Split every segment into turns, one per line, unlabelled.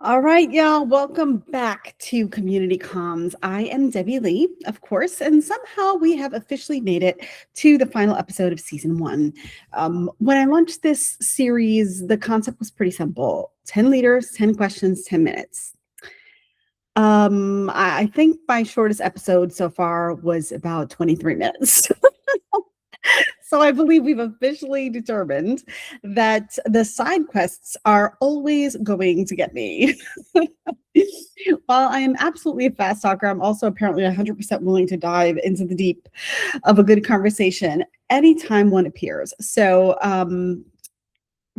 All right, y'all. Welcome back to Community Comms. I am Debbie Lee, of course, and somehow we have officially made it to the final episode of season one. When I launched this series, the concept was pretty simple: 10 leaders, 10 questions, 10 minutes. I think my shortest episode so far was about 23 minutes. So I believe we've officially determined that the side quests are always going to get me. While I am absolutely a fast talker, I'm also apparently 100% willing to dive into the deep of a good conversation anytime one appears. So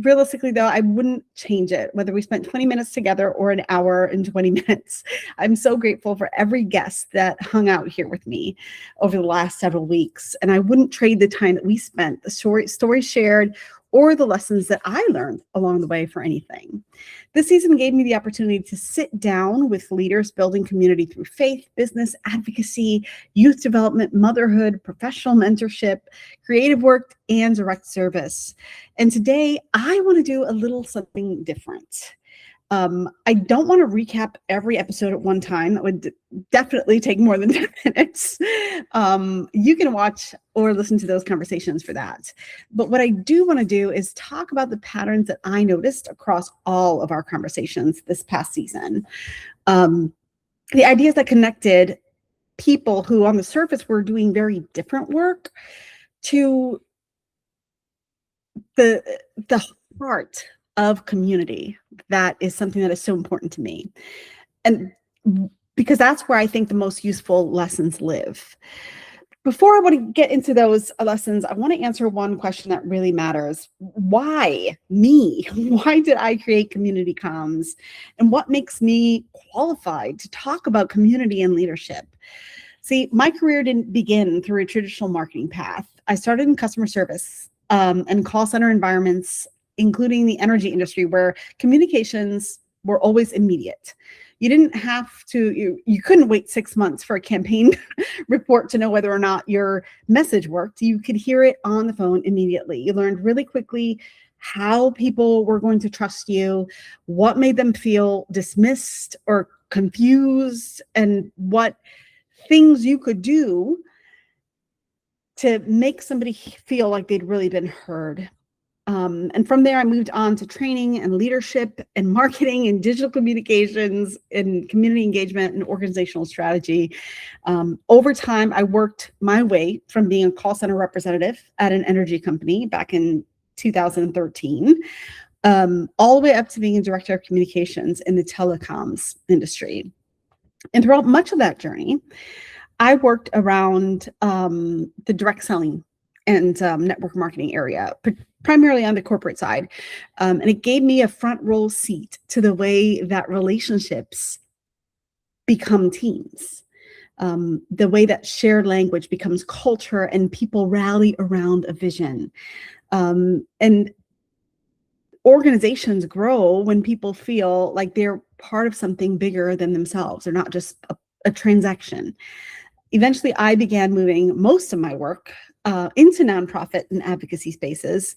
realistically, though, I wouldn't change it, whether we spent 20 minutes together or an hour and 20 minutes. I'm so grateful for every guest that hung out here with me over the last several weeks. And I wouldn't trade the time that we spent, the stories shared, or the lessons that I learned along the way for anything. This season gave me the opportunity to sit down with leaders building community through faith, business, advocacy, youth development, motherhood, professional mentorship, creative work, and direct service. And today I want to do a little something different. I don't want to recap every episode at one time. That would definitely take more than 10 minutes. You can watch or listen to those conversations for that. But what I do want to do is talk about the patterns that I noticed across all of our conversations this past season. The ideas that connected people who on the surface were doing very different work to the heart of community. That is something that is so important to me. And because that's where I think the most useful lessons live. Before I want to get into those lessons, I want to answer one question that really matters. Why me? Why did I create Community Comms? And what makes me qualified to talk about community and leadership? See, my career didn't begin through a traditional marketing path. I started in customer service and call center environments, including the energy industry, where communications were always immediate. You didn't have to, you couldn't wait 6 months for a campaign report to know whether or not your message worked. You could hear it on the phone immediately. You learned really quickly how people were going to trust you, what made them feel dismissed or confused, and what things you could do to make somebody feel like they'd really been heard. And from there, I moved on to training and leadership and marketing and digital communications and community engagement and organizational strategy. Over time, I worked my way from being a call center representative at an energy company back in 2013, all the way up to being a director of communications in the telecoms industry. And throughout much of that journey, I worked around the direct selling and network marketing area, primarily on the corporate side. And it gave me a front row seat to the way that relationships become teams, the way that shared language becomes culture and people rally around a vision. And organizations grow when people feel like they're part of something bigger than themselves. They're not just a transaction. Eventually, I began moving most of my work into nonprofit and advocacy spaces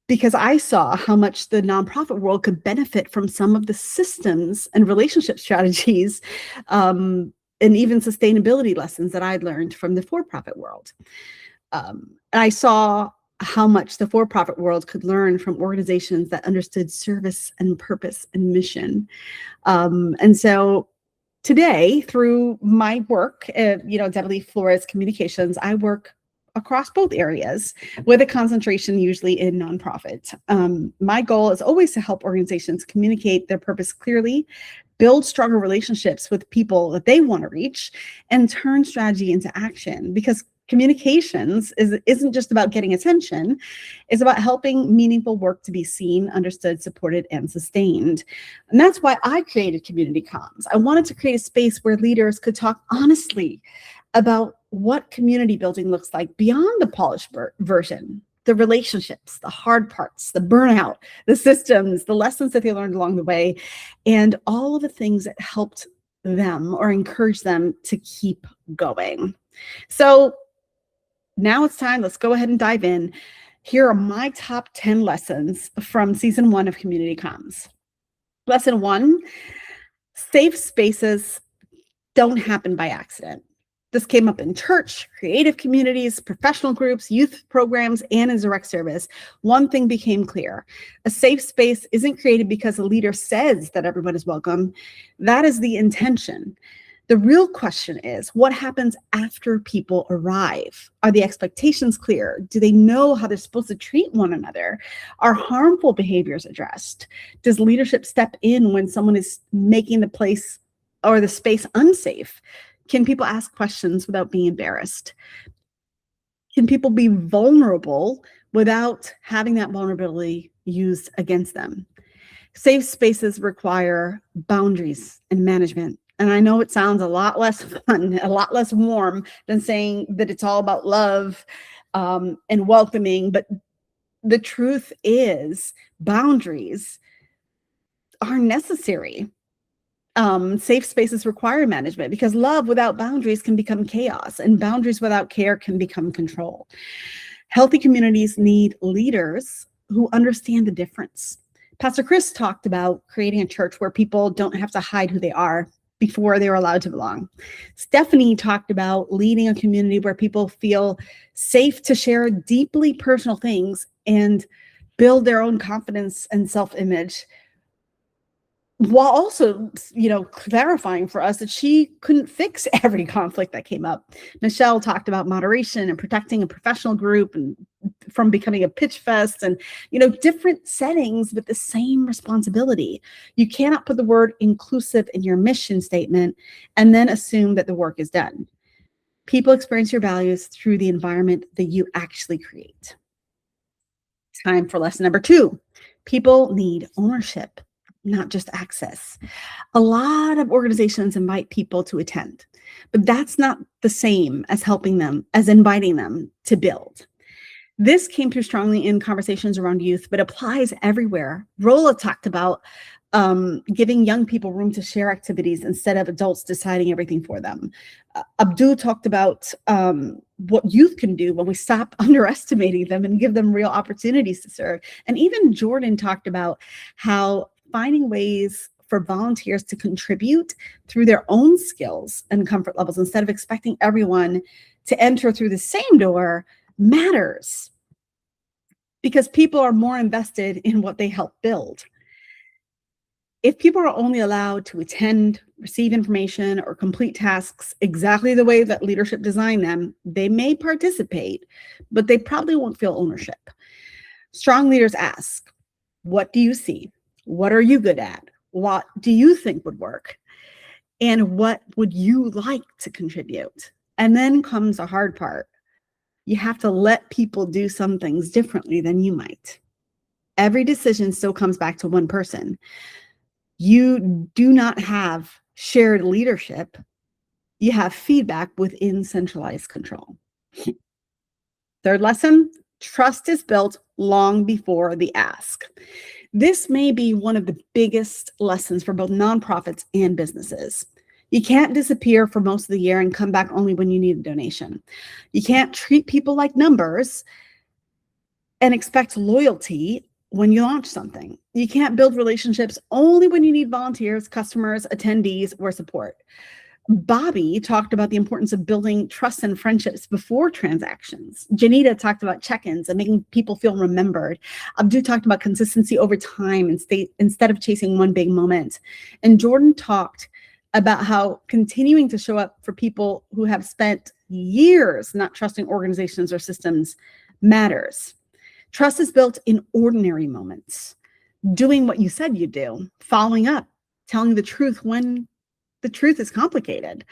because I saw how much the nonprofit world could benefit from some of the systems and relationship strategies and even sustainability lessons that I'd learned from the for-profit world. And I saw how much the for-profit world could learn from organizations that understood service and purpose and mission. And so today, through my work, Debilee Flores Communications, I work across both areas with a concentration usually in nonprofit. My goal is always to help organizations communicate their purpose clearly, build stronger relationships with people that they want to reach, and turn strategy into action. Because communications isn't just about getting attention. It's about helping meaningful work to be seen, understood, supported, and sustained. And that's why I created Community Comms. I wanted to create a space where leaders could talk honestly about what community building looks like beyond the polished version, the relationships, the hard parts, the burnout, the systems, the lessons that they learned along the way, and all of the things that helped them or encouraged them to keep going. So now it's time. Let's go ahead and dive in. Here are my top 10 lessons from season one of Community Comms. Lesson one, safe spaces don't happen by accident. This came up in church, creative communities, professional groups, youth programs, and in direct service. One thing became clear. A safe space isn't created because a leader says that everyone is welcome. That is the intention. The real question is, what happens after people arrive? Are the expectations clear? Do they know how they're supposed to treat one another? Are harmful behaviors addressed? Does leadership step in when someone is making the place or the space unsafe? Can people ask questions without being embarrassed? Can people be vulnerable without having that vulnerability used against them? Safe spaces require boundaries and management. And I know it sounds a lot less fun, a lot less warm than saying that it's all about love and welcoming. But the truth is, boundaries are necessary. Safe spaces require management because love without boundaries can become chaos, and boundaries without care can become control. Healthy communities need leaders who understand the difference. Pastor Chris talked about creating a church where people don't have to hide who they are before they're allowed to belong. Stephanie talked about leading a community where people feel safe to share deeply personal things and build their own confidence and self-image, while also, clarifying for us that she couldn't fix every conflict that came up. Michelle talked about moderation and protecting a professional group and from becoming a pitch fest and, different settings with the same responsibility. You cannot put the word inclusive in your mission statement and then assume that the work is done. People experience your values through the environment that you actually create. Time for lesson number 2. People need ownership, not just access. A lot of organizations invite people to attend, but that's not the same as inviting them to build. This came through strongly in conversations around youth, but applies everywhere. Rolla talked about giving young people room to share activities instead of adults deciding everything for them. Abdul talked about what youth can do when we stop underestimating them and give them real opportunities to serve. And even Jordan talked about how finding ways for volunteers to contribute through their own skills and comfort levels instead of expecting everyone to enter through the same door matters, because people are more invested in what they help build. If people are only allowed to attend, receive information, or complete tasks exactly the way that leadership designed them, they may participate, but they probably won't feel ownership. Strong leaders ask, what do you see? What are you good at? What do you think would work? And what would you like to contribute? And then comes the hard part. You have to let people do some things differently than you might. Every decision still comes back to one person. You do not have shared leadership. You have feedback within centralized control. Third lesson, trust is built long before the ask. This may be one of the biggest lessons for both nonprofits and businesses. You can't disappear for most of the year and come back only when you need a donation. You can't treat people like numbers and expect loyalty when you launch something. You can't build relationships only when you need volunteers, customers, attendees, or support. Bobby talked about the importance of building trust and friendships before transactions. Janita talked about check-ins and making people feel remembered. Abdu talked about consistency over time instead of chasing one big moment. And Jordan talked about how continuing to show up for people who have spent years not trusting organizations or systems matters. Trust is built in ordinary moments. Doing what you said you do, following up, telling the truth when the truth is complicated,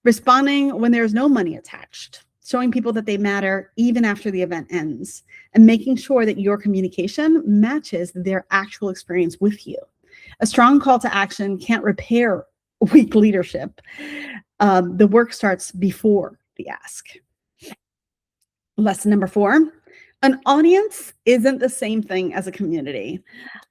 responding when there's no money attached, showing people that they matter even after the event ends, and making sure that your communication matches their actual experience with you. A strong call to action can't repair weak leadership. The work starts before the ask. Lesson number 4, an audience isn't the same thing as a community.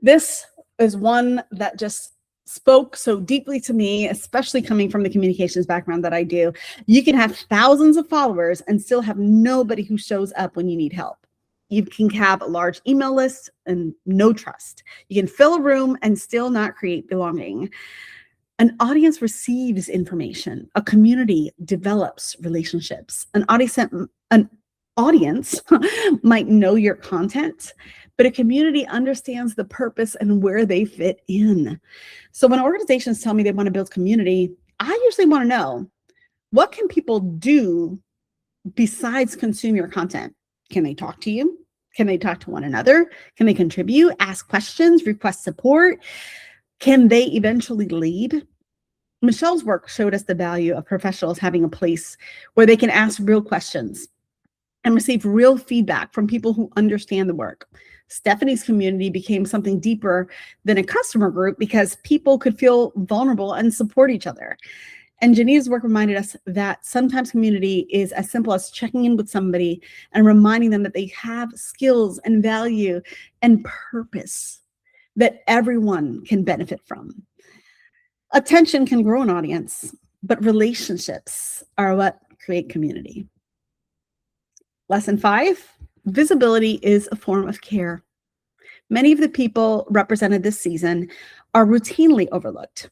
This is one that just spoke so deeply to me, especially coming from the communications background that I do. You can have thousands of followers and still have nobody who shows up when you need help. You can have a large email list and no trust. You can fill a room and still not create belonging. An audience receives information. A community develops relationships. An audience might know your content, but a community understands the purpose and where they fit in. So when organizations tell me they want to build community, I usually want to know, what can people do besides consume your content? Can they talk to you? Can they talk to one another? Can they contribute, ask questions, request support? Can they eventually lead? Michelle's work showed us the value of professionals having a place where they can ask real questions and receive real feedback from people who understand the work. Stephanie's community became something deeper than a customer group because people could feel vulnerable and support each other. And Janine's work reminded us that sometimes community is as simple as checking in with somebody and reminding them that they have skills and value and purpose that everyone can benefit from. Attention can grow an audience, but relationships are what create community. Lesson 5, visibility is a form of care. Many of the people represented this season are routinely overlooked.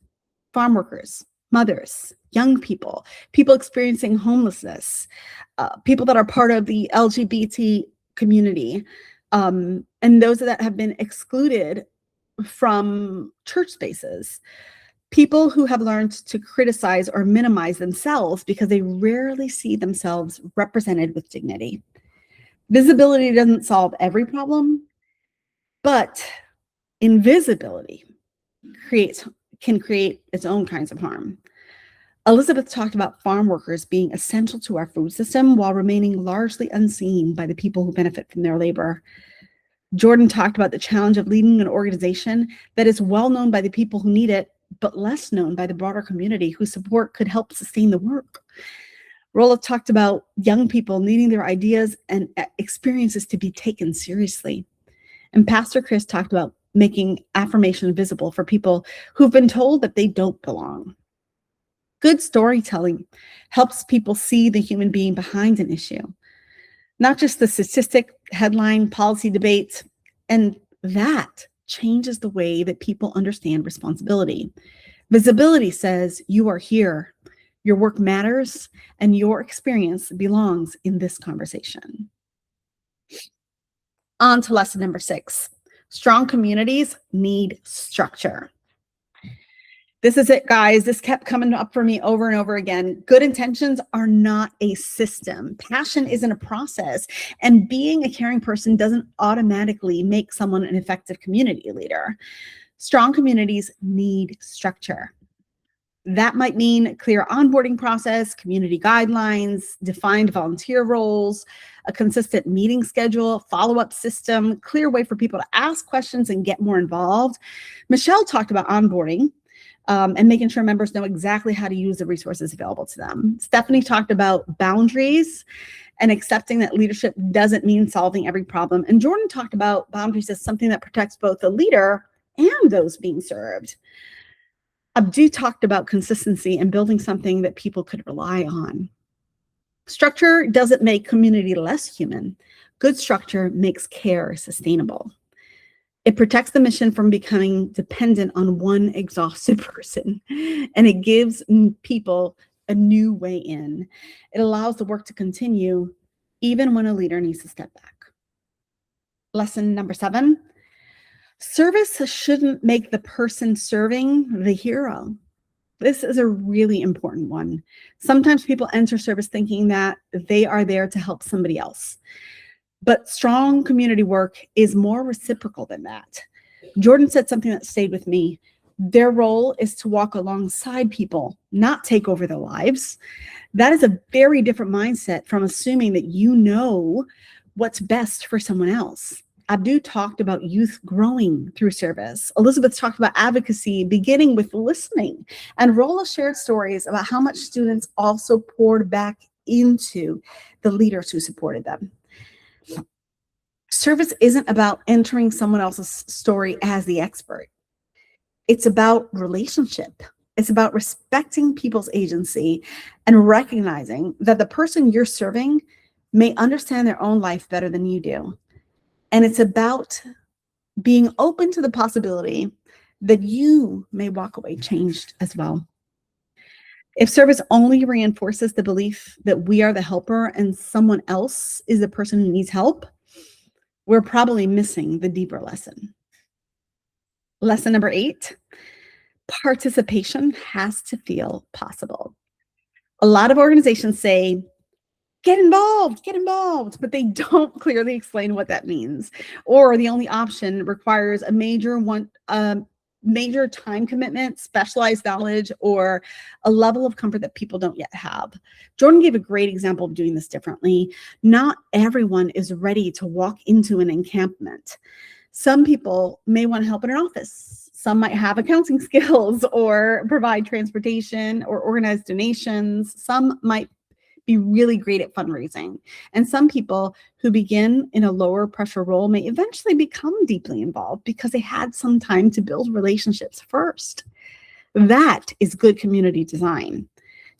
Farm workers, mothers, young people, people experiencing homelessness, people that are part of the LGBT community, and those that have been excluded from church spaces. People who have learned to criticize or minimize themselves because they rarely see themselves represented with dignity. Visibility doesn't solve every problem, but invisibility can create its own kinds of harm. Elizabeth talked about farm workers being essential to our food system while remaining largely unseen by the people who benefit from their labor. Jordan talked about the challenge of leading an organization that is well known by the people who need it, but less known by the broader community whose support could help sustain the work. Rolla talked about young people needing their ideas and experiences to be taken seriously. And Pastor Chris talked about making affirmation visible for people who've been told that they don't belong. Good storytelling helps people see the human being behind an issue, not just the statistic, headline, policy debates, and that changes the way that people understand responsibility. Visibility says you are here, your work matters, and your experience belongs in this conversation. On to lesson number 6. Strong communities need structure. This is it, guys. This kept coming up for me over and over again. Good intentions are not a system. Passion isn't a process. And being a caring person doesn't automatically make someone an effective community leader. Strong communities need structure. That might mean a clear onboarding process, community guidelines, defined volunteer roles, a consistent meeting schedule, follow-up system, clear way for people to ask questions and get more involved. Michelle talked about onboarding. And making sure members know exactly how to use the resources available to them. Stephanie talked about boundaries and accepting that leadership doesn't mean solving every problem. And Jordan talked about boundaries as something that protects both the leader and those being served. Abdu talked about consistency and building something that people could rely on. Structure doesn't make community less human. Good structure makes care sustainable. It protects the mission from becoming dependent on one exhausted person, and it gives people a new way in. It allows the work to continue even when a leader needs to step back. Lesson number 7, service shouldn't make the person serving the hero. This is a really important one. Sometimes people enter service thinking that they are there to help somebody else. But strong community work is more reciprocal than that. Jordan said something that stayed with me. Their role is to walk alongside people, not take over their lives. That is a very different mindset from assuming that you know what's best for someone else. Abdu talked about youth growing through service. Elizabeth talked about advocacy, beginning with listening. And Rolla shared stories about how much students also poured back into the leaders who supported them. Service isn't about entering someone else's story as the expert. It's about relationship. It's about respecting people's agency and recognizing that the person you're serving may understand their own life better than you do. And it's about being open to the possibility that you may walk away changed as well. If service only reinforces the belief that we are the helper and someone else is the person who needs help, we're probably missing the deeper lesson. Lesson number 8, participation has to feel possible. A lot of organizations say, get involved, but they don't clearly explain what that means. Or the only option requires a major time commitment, specialized knowledge, or a level of comfort that people don't yet have. Jordan gave a great example of doing this differently. Not everyone is ready to walk into an encampment. Some people may want to help in an office. Some might have accounting skills or provide transportation or organize donations. Some might be really great at fundraising. And some people who begin in a lower pressure role may eventually become deeply involved because they had some time to build relationships first. That is good community design.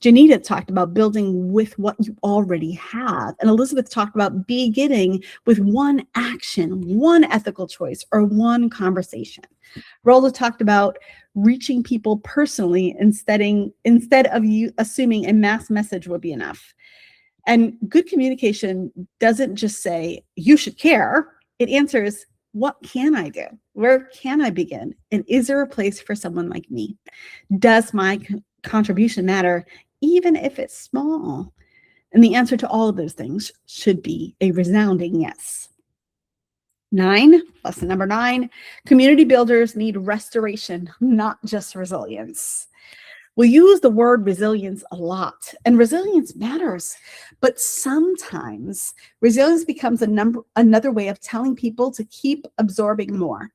Janita talked about building with what you already have. And Elizabeth talked about beginning with one action, one ethical choice, or one conversation. Rolla talked about reaching people personally instead of you assuming a mass message would be enough. And good communication doesn't just say, you should care. It answers, what can I do? Where can I begin? And is there a place for someone like me? Does my contribution matter, even if it's small? And the answer to all of those things should be a resounding yes. Lesson number 9, community builders need restoration, not just resilience. We use the word resilience a lot, and resilience matters, but sometimes resilience becomes another way of telling people to keep absorbing more,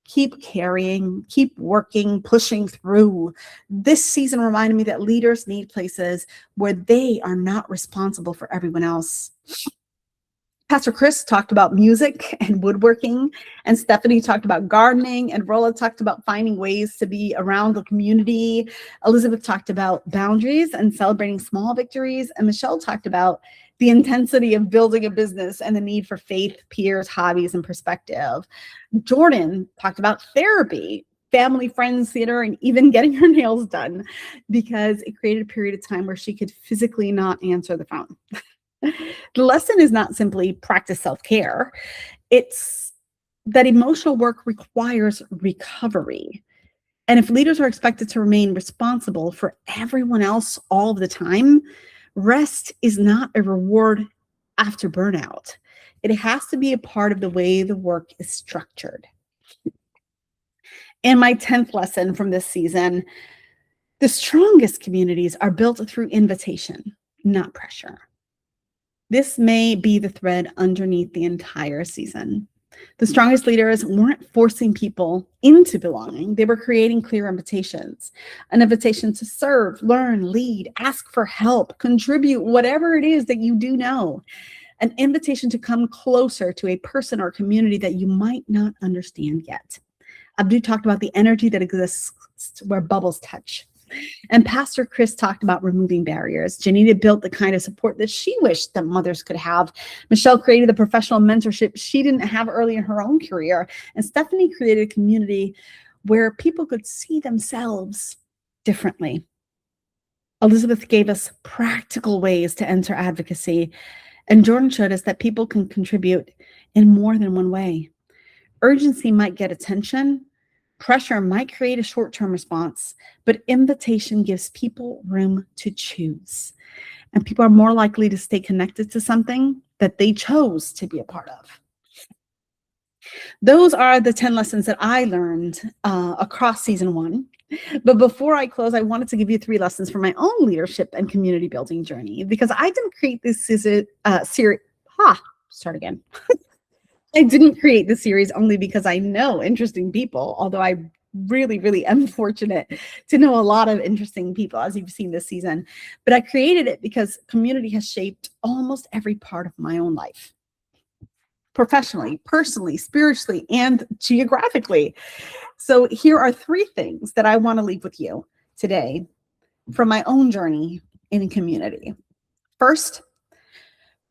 keep carrying, keep working, pushing through. This season reminded me that leaders need places where they are not responsible for everyone else. Pastor Chris talked about music and woodworking, and Stephanie talked about gardening, and Rolla talked about finding ways to be around the community. Elizabeth talked about boundaries and celebrating small victories, and Michelle talked about the intensity of building a business and the need for faith, peers, hobbies, and perspective. Jordan talked about therapy, family, friends, theater, and even getting her nails done because it created a period of time where she could physically not answer the phone. The lesson is not simply practice self-care. It's that emotional work requires recovery. And if leaders are expected to remain responsible for everyone else all the time, rest is not a reward after burnout. It has to be a part of the way the work is structured. And my 10th lesson from this season, the strongest communities are built through invitation, not pressure. This may be the thread underneath the entire season. The strongest leaders weren't forcing people into belonging. They were creating clear invitations, an invitation to serve, learn, lead, ask for help, contribute, whatever it is that you do know, an invitation to come closer to a person or community that you might not understand yet. Abdu talked about the energy that exists where bubbles touch. And Pastor Chris talked about removing barriers. Janita built the kind of support that she wished that mothers could have. Michelle created the professional mentorship she didn't have early in her own career. And Stephanie created a community where people could see themselves differently. Elizabeth gave us practical ways to enter advocacy. And Jordan showed us that people can contribute in more than one way. Urgency might get attention. Pressure might create a short-term response, but invitation gives people room to choose. And people are more likely to stay connected to something that they chose to be a part of. Those are the 10 lessons that I learned across season 1. But before I close, I wanted to give you 3 lessons from my own leadership and community building journey, because I didn't create this series. Start again. I didn't create the series only because I know interesting people, although I really, really am fortunate to know a lot of interesting people, as you've seen this season. But I created it because community has shaped almost every part of my own life. Professionally, personally, spiritually, and geographically. So here are 3 things that I want to leave with you today from my own journey in community. First,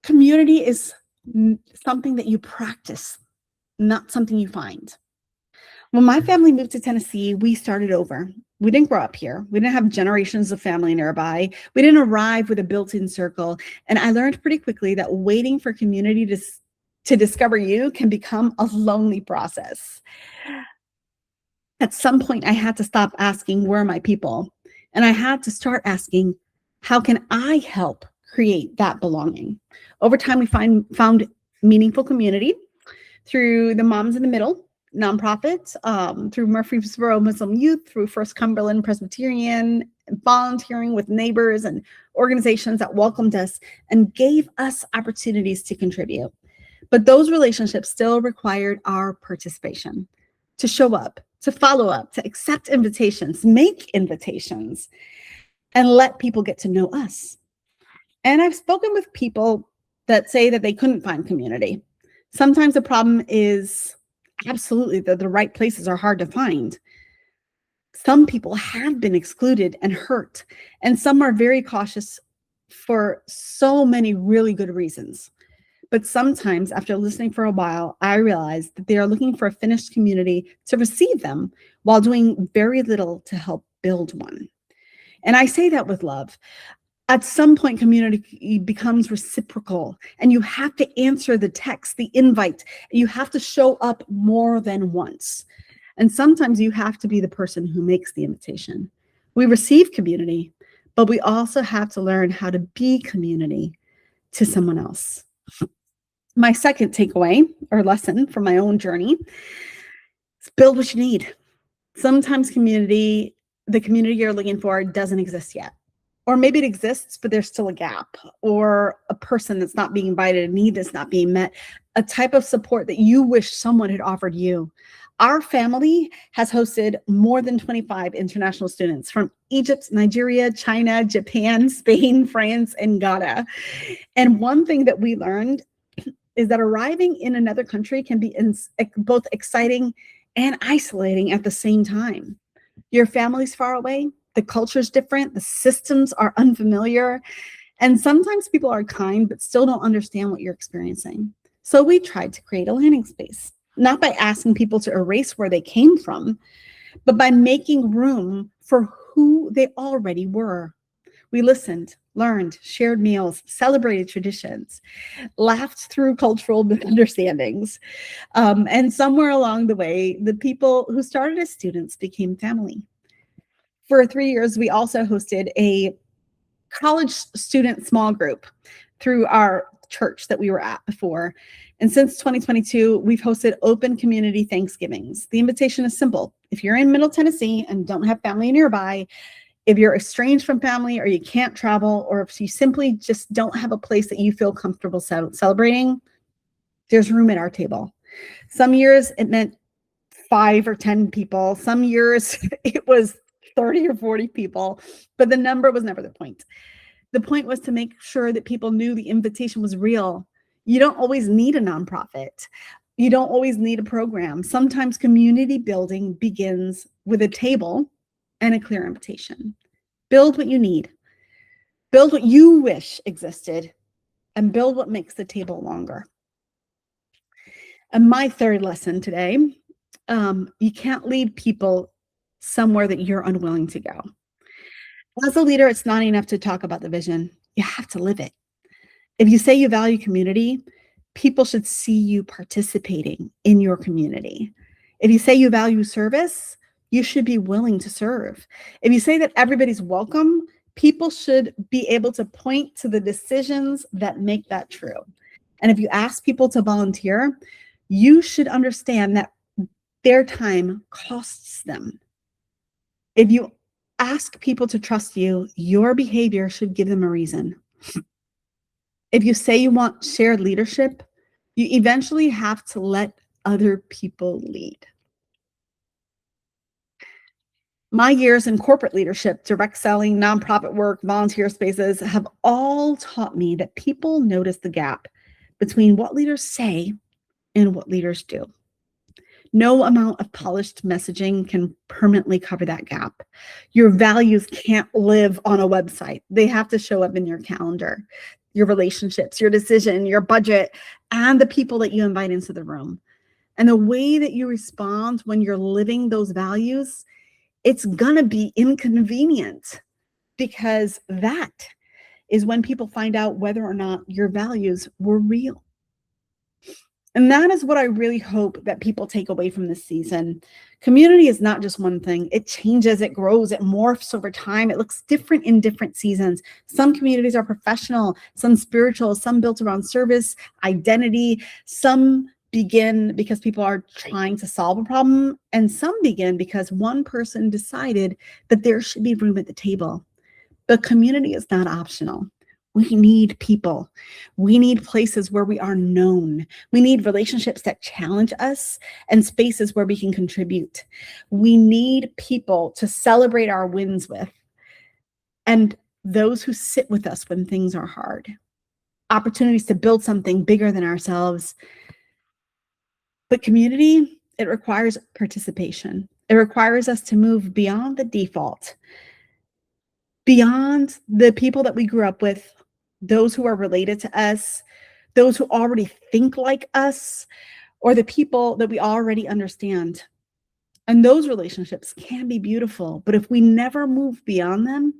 community is something that you practice not something you find. When my family moved to Tennessee, we started over. We didn't grow up here. We didn't have generations of family nearby. We didn't arrive with a built-in circle. And I learned pretty quickly that waiting for community to discover you can become a lonely process. At some point, I had to stop asking, where are my people? And I had to start asking, how can I help create that belonging? Over time, we found meaningful community through the Moms in the Middle nonprofit, through Murfreesboro Muslim Youth, through First Cumberland Presbyterian, volunteering with neighbors and organizations that welcomed us and gave us opportunities to contribute. But those relationships still required our participation, to show up, to follow up, to accept invitations, make invitations, and let people get to know us. And I've spoken with people that say that they couldn't find community. Sometimes the problem is absolutely that the right places are hard to find. Some people have been excluded and hurt, and some are very cautious for so many really good reasons. But sometimes, after listening for a while, I realized that they are looking for a finished community to receive them while doing very little to help build one. And I say that with love. At some point, community becomes reciprocal, and you have to answer the text, the invite. You have to show up more than once. And sometimes you have to be the person who makes the invitation. We receive community, but we also have to learn how to be community to someone else. My second takeaway or lesson from my own journey is build what you need. Sometimes the community you're looking for doesn't exist yet. Or maybe it exists, but there's still a gap, or a person that's not being invited, a need that's not being met, a type of support that you wish someone had offered you. Our family has hosted more than 25 international students from Egypt, Nigeria, China, Japan, Spain, France, and Ghana. And one thing that we learned is that arriving in another country can be both exciting and isolating at the same time. Your family's far away, the culture's different, the systems are unfamiliar, and sometimes people are kind but still don't understand what you're experiencing. So we tried to create a landing space, not by asking people to erase where they came from, but by making room for who they already were. We listened, learned, shared meals, celebrated traditions, laughed through cultural misunderstandings. And somewhere along the way, the people who started as students became family. For 3 years, we also hosted a college student small group through our church that we were at before. And since 2022, we've hosted open community Thanksgivings. The invitation is simple. If you're in Middle Tennessee and don't have family nearby, if you're estranged from family or you can't travel, or if you simply just don't have a place that you feel comfortable celebrating, there's room at our table. Some years it meant 5 or 10 people. Some years it was 30 or 40 people, but the number was never the point. The point was to make sure that people knew the invitation was real. You don't always need a nonprofit. You don't always need a program. Sometimes community building begins with a table and a clear invitation. Build what you need. Build what you wish existed, and build what makes the table longer. And my third lesson today, you can't lead people somewhere that you're unwilling to go. As a leader, it's not enough to talk about the vision. You have to live it. If you say you value community, people should see you participating in your community. If you say you value service, you should be willing to serve. If you say that everybody's welcome, people should be able to point to the decisions that make that true. And if you ask people to volunteer, you should understand that their time costs them. If you ask people to trust you, your behavior should give them a reason. If you say you want shared leadership, you eventually have to let other people lead. My years in corporate leadership, direct selling, nonprofit work, volunteer spaces have all taught me that people notice the gap between what leaders say and what leaders do. No amount of polished messaging can permanently cover that gap. Your values can't live on a website. They have to show up in your calendar, your relationships, your decision, your budget, and the people that you invite into the room. And the way that you respond when you're living those values, it's gonna be inconvenient, because that is when people find out whether or not your values were real. And that is what I really hope that people take away from this season. Community is not just one thing. It changes, it grows, it morphs over time. It looks different in different seasons. Some communities are professional, some spiritual, some built around service, identity. Some begin because people are trying to solve a problem, and some begin because one person decided that there should be room at the table. But community is not optional. We need people. We need places where we are known. We need relationships that challenge us and spaces where we can contribute. We need people to celebrate our wins with, and those who sit with us when things are hard. Opportunities to build something bigger than ourselves. But community, it requires participation. It requires us to move beyond the default, beyond the people that we grew up with, those who are related to us, those who already think like us, or the people that we already understand. And those relationships can be beautiful, but if we never move beyond them,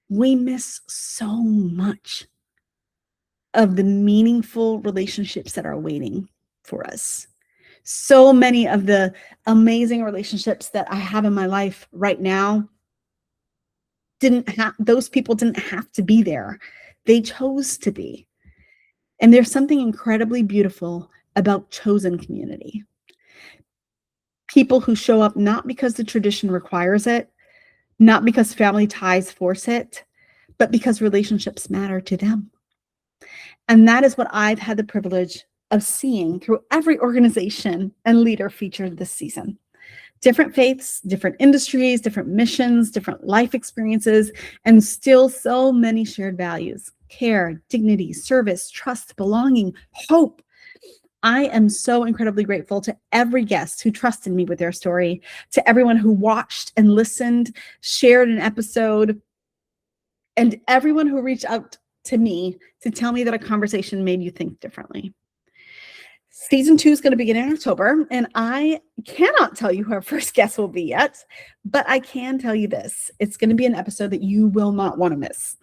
we miss so much of the meaningful relationships that are waiting for us. So many of the amazing relationships that I have in my life right now those people didn't have to be there. They chose to be. And there's something incredibly beautiful about chosen community. People who show up not because the tradition requires it, not because family ties force it, but because relationships matter to them. And that is what I've had the privilege of seeing through every organization and leader featured this season. Different faiths, different industries, different missions, different life experiences, and still so many shared values: care, dignity, service, trust, belonging, hope. I am so incredibly grateful to every guest who trusted me with their story, to everyone who watched and listened, shared an episode, and everyone who reached out to me to tell me that a conversation made you think differently. Season 2 is going to begin in October, and I cannot tell you who our first guest will be yet, but I can tell you this: it's going to be an episode that you will not want to miss.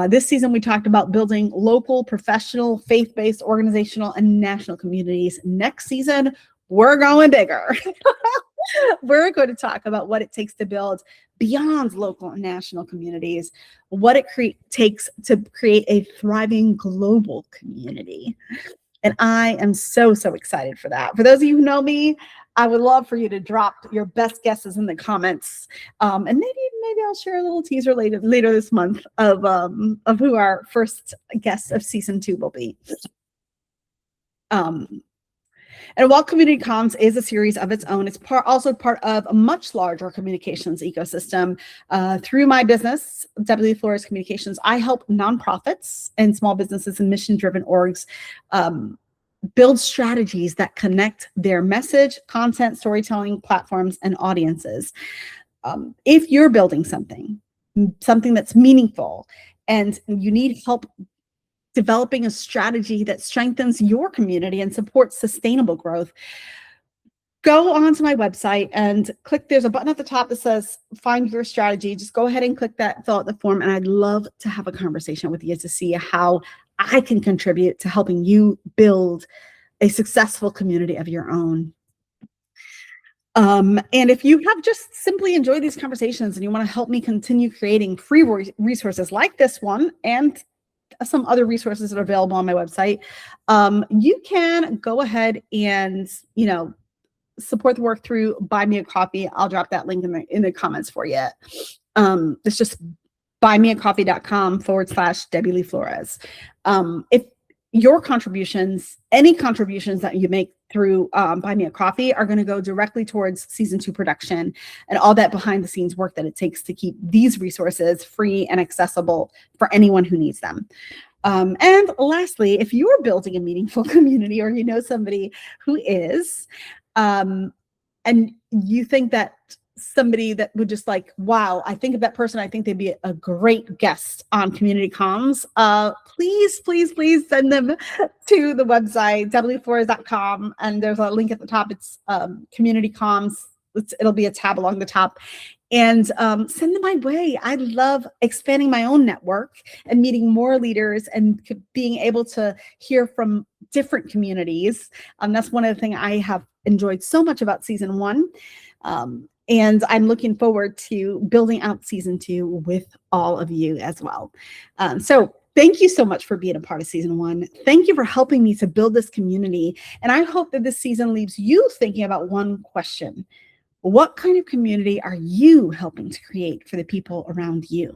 This season, we talked about building local, professional, faith-based, organizational, and national communities. Next season, we're going bigger. We're going to talk about what it takes to build beyond local and national communities, what it takes to create a thriving global community. And I am so, so excited for that. For those of you who know me, I would love for you to drop your best guesses in the comments. And maybe I'll share a little teaser later this month of who our first guest of season 2 will be. And while Community Comms is a series of its own, it's also part of a much larger communications ecosystem. Through my business, Debilee Flores Communications, I help nonprofits and small businesses and mission-driven orgs build strategies that connect their message, content, storytelling platforms, and audiences. If you're building something that's meaningful, and you need help developing a strategy that strengthens your community and supports sustainable growth, go onto my website and click. There's a button at the top that says find your strategy. Just go ahead and click that, fill out the form, and I'd love to have a conversation with you to see how I can contribute to helping you build a successful community of your own. And if you have just simply enjoyed these conversations and you want to help me continue creating free resources like this one and some other resources that are available on my website, you can go ahead and, support the work through Buy Me a Coffee. I'll drop that link in the comments for you. It's just buymeacoffee.com/Debilee Flores. If your contributions, any contributions that you make through Buy Me a Coffee, are going to go directly towards season 2 production and all that behind the scenes work that it takes to keep these resources free and accessible for anyone who needs them. And lastly, if you're building a meaningful community, or you know somebody who is, and you think that somebody that would just like, wow, I think of that person. I think they'd be a great guest on Community Comms. Please send them to the website, debeleeflores.com. And there's a link at the top. It's Community Comms. It'll be a tab along the top. And send them my way. I love expanding my own network and meeting more leaders and being able to hear from different communities. That's one of the things I have enjoyed so much about season 1. And I'm looking forward to building out season 2 with all of you as well. So thank you so much for being a part of season 1. Thank you for helping me to build this community. And I hope that this season leaves you thinking about one question. What kind of community are you helping to create for the people around you?